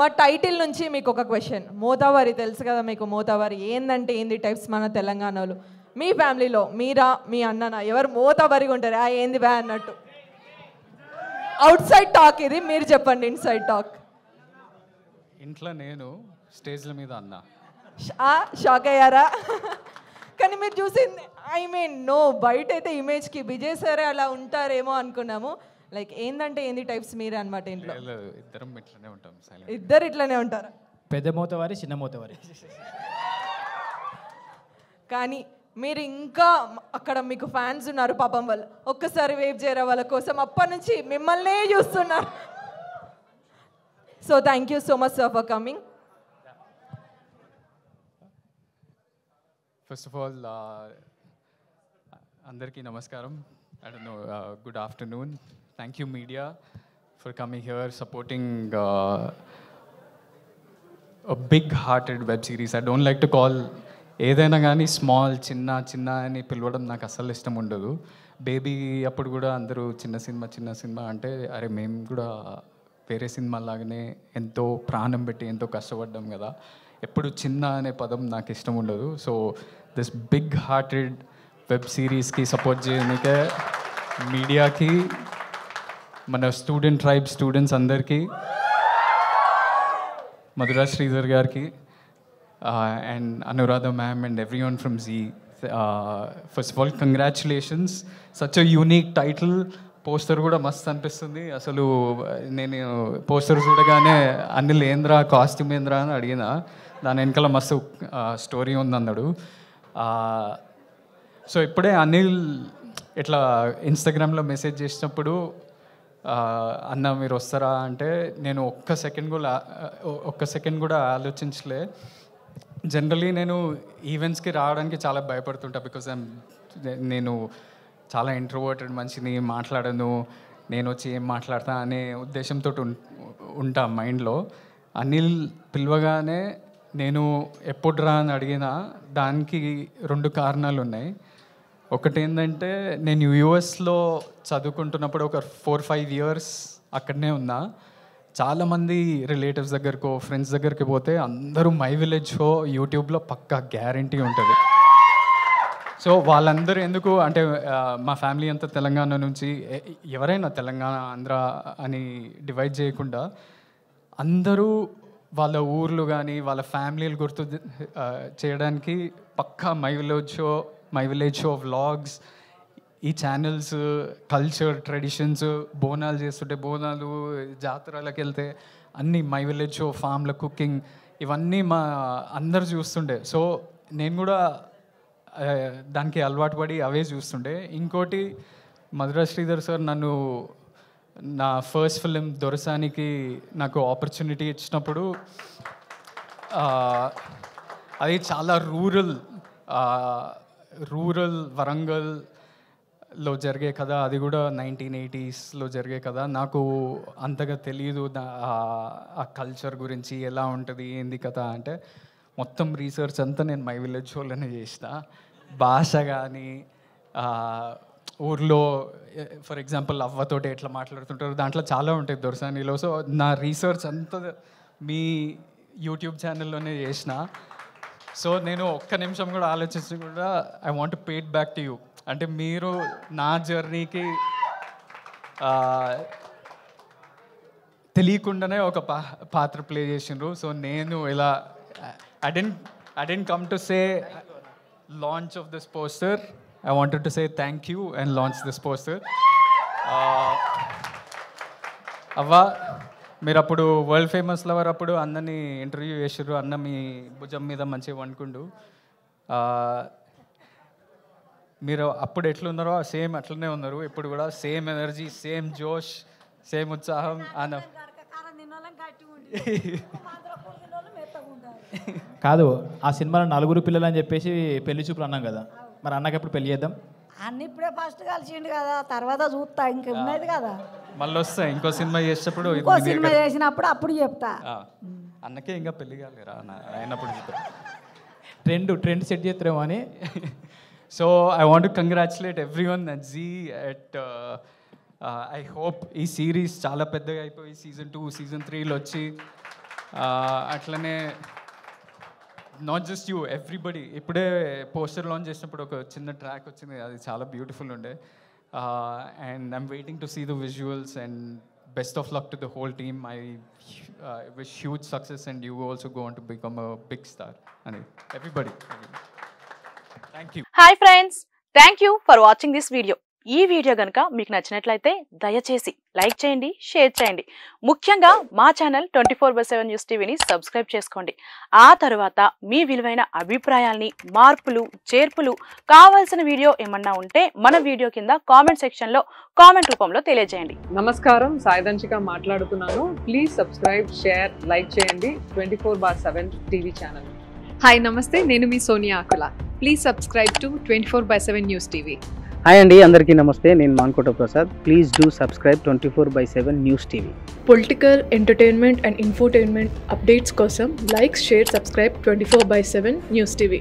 మా టైటిల్ నుంచి మీకు ఒక క్వశ్చన్. మోతావారి తెలుసు కదా మీకు, మోతావారి ఏందంటే ఏంది టైప్స్ మన తెలంగాణలో. మీ ఫ్యామిలీలో మీరా మీ అన్ననా ఎవరు మోతావారిగా ఉంటారు? ఏంది బ్యా అన్నట్టు. అవుట్ సైడ్ టాక్ ఇది, మీరు చెప్పండి ఇన్సైడ్ టాక్. ఇంట్లో నేను, స్టేజ్ల మీద అన్న. షాక్ అయ్యారా? కానీ మీరు చూసింది ఐ మీన్ నో, బయట అయితే ఇమేజ్కి విజయ్ సరే అలా ఉంటారేమో అనుకున్నాము. లైక్ ఏందంటే ఏంది టైప్స్ మీరే అనమాట ఇంట్లో? ఇద్దరం ఇట్లనే ఉంటాం. ఇద్దరు ఇట్లనే ఉంటారు. పెద్ద మోతవారి చిన్న మోతవారి. కానీ మీరు ఇంకా అక్కడ మీకు ఫ్యాన్స్ ఉన్నారు పాపం, వాళ్ళు ఒక్కసారి వేవ్ చేయరా వాళ్ళ కోసం, అప్పటి నుంచి మిమ్మల్నే చూస్తున్నారు. So thank you so much sir for coming. First of all అందరికీ నమస్కారం. I don't know, good afternoon. Thank you media for coming here, supporting a big-hearted web series. I don't like to call ఏదైనా కానీ small, చిన్న అని పిలవడం నాకు అస్సలు ఇష్టం ఉండదు. బేబీ అప్పుడు కూడా అందరూ చిన్న సినిమా అంటే అరే మేము కూడా వేరే సినిమా లాగానే ఎంతో ప్రాణం పెట్టి ఎంతో కష్టపడ్డాం కదా, ఎప్పుడు చిన్న అనే పదం నాకు ఇష్టం ఉండదు. సో దిస్ బిగ్-హార్టెడ్ వెబ్ సిరీస్కి సపోర్ట్ చేయడానికే మీడియాకి, మన స్టూడెంట్స్ అందరికీ, మధురా శ్రీధర్ గారికి and Anuradha ma'am and everyone from Zee, first of all congratulations. Such a unique title. Poster కూడా మస్త్ అనిపిస్తుంది. అసలు నేను పోస్టర్ చూడగానే అనిల్ ఏంద్రా కాస్ట్యూమ్ ఏంద్రా అని అడిగిన, దాని వెనకాల మస్తు స్టోరీ ఉందన్నాడు. సో ఇప్పుడే అనిల్ ఇట్లా ఇన్స్టాగ్రామ్లో మెసేజ్ చేసినప్పుడు అన్న మీరు వస్తారా అంటే నేను ఒక్క సెకండ్ కూడా ఆలోచించలే. జనరలీ నేను ఈవెంట్స్కి రావడానికి చాలా భయపడుతుంటా, బికాజ్ నేను చాలా ఇంట్రోవర్టెడ్ మనిషిని, మాట్లాడను, నేను వచ్చి ఏం మాట్లాడతా అనే ఉద్దేశంతో ఉంటా మైండ్లో. అనిల్ పిలవగానే నేను ఎప్పుడు రా అని అడిగినా దానికి 2 కారణాలు ఉన్నాయి. ఒకటి ఏంటంటే నేను యూఎస్లో చదువుకుంటున్నప్పుడు ఒక 4-5 ఇయర్స్ అక్కడనే ఉన్నా. చాలామంది రిలేటివ్స్ దగ్గరకో ఫ్రెండ్స్ దగ్గరికి పోతే అందరూ మై విలేజ్ షో యూట్యూబ్లో పక్కా గ్యారంటీ ఉంటుంది. సో వాళ్ళందరూ ఎందుకు అంటే మా ఫ్యామిలీ అంతా తెలంగాణ నుంచి, ఎవరైనా తెలంగాణ ఆంధ్ర అని డివైడ్ చేయకుండా అందరూ వాళ్ళ ఊర్లు కానీ వాళ్ళ ఫ్యామిలీలు గుర్తు చేయడానికి పక్కా మై విలేజ్ షో వ్లాగ్స్, ఈ ఛానల్స్, కల్చర్, ట్రెడిషన్స్, బోనాలు చేస్తుంటే బోనాలు, జాతరలకు వెళ్తే అన్నీ మై విలేజ్ షో, ఫామ్ల కుకింగ్, ఇవన్నీ మా అందరు చూస్తుండే. సో నేను కూడా దానికి అలవాటు పడి అవే చూస్తుండే. ఇంకోటి మధురా శ్రీధర్ సార్ నన్ను నా ఫస్ట్ ఫిలిం దొరసానికి నాకు ఆపర్చునిటీ ఇచ్చినప్పుడు అది చాలా రూరల్ వరంగల్లో జరిగే కథ, అది కూడా 1980s జరిగే కథ. నాకు అంతగా తెలియదు ఆ కల్చర్ గురించి, ఎలా ఉంటుంది ఏంది కథ అంటే మొత్తం రీసెర్చ్ అంతా నేను మై విలేజ్ షోలోనే చేసిన. భాష కానీ ఊర్లో ఫర్ ఎగ్జాంపుల్ అవ్వతోటి ఎట్లా మాట్లాడుతుంటారు దాంట్లో చాలా ఉంటాయి దొరసానిలో. సో నా రీసెర్చ్ అంతా మీ యూట్యూబ్ ఛానల్లోనే చేసిన. సో నేను ఒక్క నిమిషం కూడా ఆలోచించి కూడా I want to pay it back to you. అంటే మీరు నా జర్నీకి తెలియకుండానే ఒక పాత్ర ప్లే చేసిండ్రు. సో నేను ఇలా I didn't come to say launch of this poster. I wanted to say thank you and launch this poster. అవ్వ మీరు అప్పుడు వరల్డ్ ఫేమస్ లవర్ అప్పుడు అన్నని ఇంటర్వ్యూ చేసారు. అన్న మీ భుజం మీద మంచిగా వండుకుండు. మీరు అప్పుడు ఎట్లున్నారో సేమ్ అట్లనే ఉన్నారు ఇప్పుడు కూడా. సేమ్ ఎనర్జీ, సేమ్ జోష్, సేమ్ ఉత్సాహం. అన్న కాదు, ఆ సినిమాలో 4 పిల్లలు అని చెప్పేసి పెళ్లి చూపులు అన్నాం కదా, మరి అన్నకి ఎప్పుడు పెళ్లి చేద్దాం? అన్ని ఇప్పుడే ఫస్ట్ కలిసిండు కదా, తర్వాత చూస్తా. ఇంకా ఉన్నది కదా, మళ్ళీ వస్తా ఇంకో సినిమా చేసేటప్పుడు, ఇంకో సినిమా చేసినప్పుడు అప్పుడు చెప్తా. అన్నకే ఇంకా పెళ్లి కాలేరా అయినప్పుడు ట్రెండ్ సెట్ చేస్తారేమో అని. So I want to congratulate everyone at Zee at I hope ఈ సిరీస్ చాలా పెద్దగా అయిపోయి సీజన్ 2, సీజన్ 3లో వచ్చి అట్లనే నాట్ జస్ట్ యూ ఎవ్రీబడి. ఇప్పుడే పోస్టర్ లాంచ్ చేసినప్పుడు ఒక చిన్న ట్రాక్ వచ్చింది, అది చాలా బ్యూటిఫుల్ ఉండే. And I'm waiting to see the visuals and best of luck to the whole team. I wish huge success and you also go on to become a big star అని everybody. Thank you. Hi friends, thank you for watching this video. ఈ video కనుక మీకు నచ్చినట్లయితే దయచేసి like చేయండి, share చేయండి. ముఖ్యంగా మా ఛానల్ 24/7 న్యూస్ టీవీని సబ్స్క్రైబ్ చేసుకోండి. ఆ తర్వాత మీ విలువైన అభిప్రాయాల్ని, మార్పులు, చేర్పులు, కావాల్సిన వీడియో ఏమన్నా ఉంటే మన వీడియో కింద కామెంట్ సెక్షన్లో కామెంట్ రూపంలో తెలియజేయండి. నమస్కారం, సాయిదంచిక మాట్లాడుతున్నాను. ప్లీజ్ సబ్స్క్రైబ్, షేర్, లైక్ చేయండి 24/7 టీవీ ఛానల్. హాయ్ నమస్తే, నేను మీ Sonia Akula. Please subscribe to 24/7 news TV. Hi అండి, అందరికీ నమస్తే. నేను Mankota Prasad. Please do subscribe 24/7 news TV. Political, entertainment and infotainment updates కోసం like, share, subscribe 24/7 news TV.